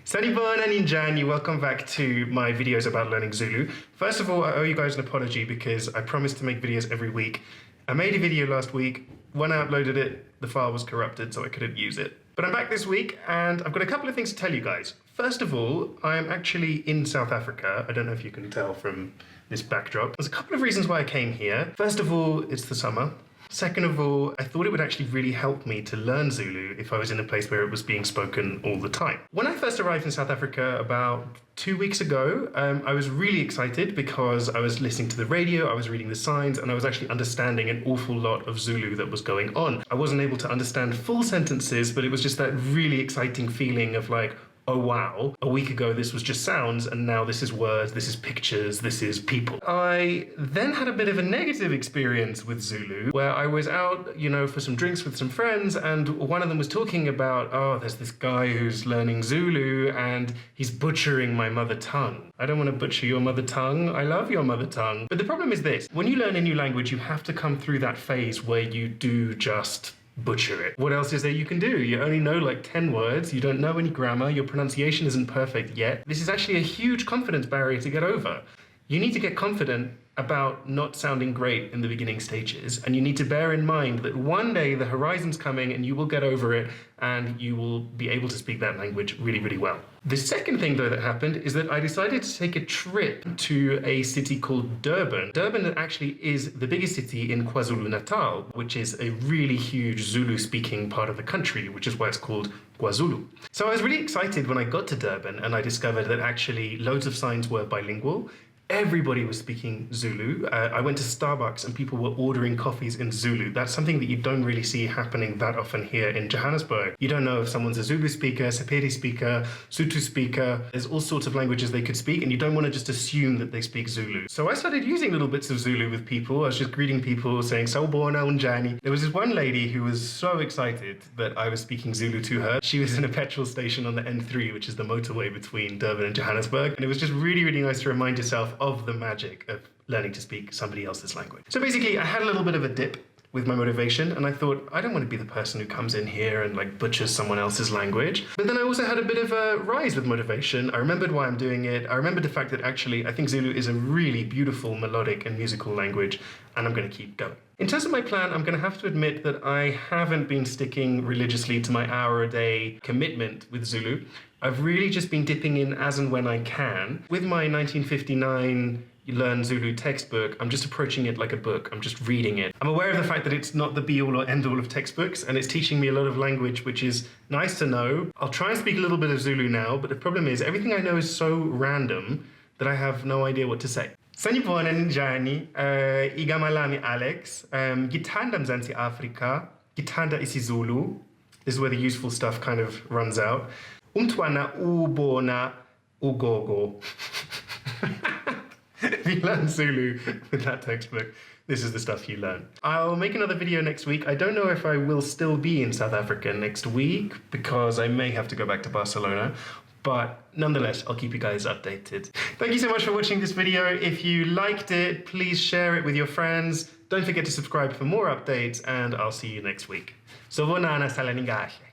Sanibona Ninjani, welcome back to my videos about learning Zulu. First of all, I owe you guys an apology because I promised to make videos every week. I made a video last week. When I uploaded it, the file was corrupted, so I couldn't use it. But I'm back this week and I've got a couple of things to tell you guys. First of all, I'm actually in South Africa. I don't know if you can tell from this backdrop. There's a couple of reasons why I came here. First of all, it's the summer. Second of all, I thought it would actually really help me to learn Zulu if I was in a place where it was being spoken all the time. When I first arrived in South Africa about 2 weeks ago, I was really excited because I was listening to the radio, I was reading the signs, and I was actually understanding an awful lot of Zulu that was going on. I wasn't able to understand full sentences, but it was just that really exciting feeling of like, oh wow, a week ago this was just sounds and now this is words, this is pictures, this is people. I then had a bit of a negative experience with Zulu where I was out, for some drinks with some friends, and one of them was talking about, oh, there's this guy who's learning Zulu and he's butchering my mother tongue. I don't want to butcher your mother tongue. I love your mother tongue. But the problem is this, when you learn a new language, you have to come through that phase where you do just butcher it. What else is there you can do? You only know like 10 words, you don't know any grammar, your pronunciation isn't perfect yet. This is actually a huge confidence barrier to get over. You need to get confident about not sounding great in the beginning stages, and you need to bear in mind that one day the horizon's coming and you will get over it and you will be able to speak that language really, really well. The second thing though that happened is that I decided to take a trip to a city called Durban. Durban actually is the biggest city in KwaZulu-Natal, which is a really huge Zulu-speaking part of the country, which is why it's called KwaZulu. So I was really excited when I got to Durban and I discovered that actually loads of signs were bilingual. Everybody was speaking Zulu. I went to Starbucks and people were ordering coffees in Zulu. That's something that you don't really see happening that often here in Johannesburg. You don't know if someone's a Zulu speaker, Sepedi speaker, Sotho speaker. There's all sorts of languages they could speak and you don't want to just assume that they speak Zulu. So I started using little bits of Zulu with people. I was just greeting people saying, Sawubona unjani. There was this one lady who was so excited that I was speaking Zulu to her. She was in a petrol station on the N3, which is the motorway between Durban and Johannesburg. And it was just really, really nice to remind yourself of the magic of learning to speak somebody else's language. So basically, I had a little bit of a dip with my motivation, and I thought, I don't want to be the person who comes in here and like butchers someone else's language. But then I also had a bit of a rise with motivation. I remembered why I'm doing it. I remembered the fact that actually I think Zulu is a really beautiful melodic and musical language, and I'm going to keep going. In terms of my plan, I'm going to have to admit that I haven't been sticking religiously to my hour-a-day commitment with Zulu. I've really just been dipping in as and when I can. With my 1959 Learn Zulu textbook, I'm just approaching it like a book. I'm just reading it. I'm aware of the fact that it's not the be-all or end-all of textbooks, and it's teaching me a lot of language, which is nice to know. I'll try and speak a little bit of Zulu now, but the problem is everything I know is so random that I have no idea what to say. Sanibona ninjani, igama lami Alex, ngithanda Mzansi Afrika, ngithanda isiZulu. This is where the useful stuff kind of runs out. Umntwana ubona ugogo. If you learn Zulu with that textbook, this is the stuff you learn. I'll make another video next week. I don't know if I will still be in South Africa next week because I may have to go back to Barcelona, but nonetheless, I'll keep you guys updated. Thank you so much for watching this video. If you liked it, please share it with your friends. Don't forget to subscribe for more updates, and I'll see you next week. Sawubona salaningahle.